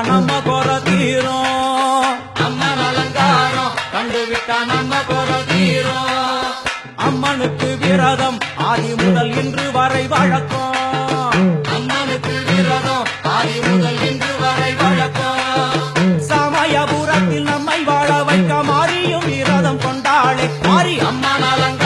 நம்ம குற தீரும். அம்மன் அலங்காரம் கண்டுவிட்டா நம்ம குற தீரும். அம்மனுக்கு விரதம் ஆதி முதல் இன்று வரை வழக்கம். அம்மனுக்கு விரதம் ஆதி முதல் இன்று வரை வழக்கம். சமயபுரத்தில் நம்மை வாழ வைக்க மாறியும் விரதம் கொண்டாளே மாறி அம்மன் அலங்காரம்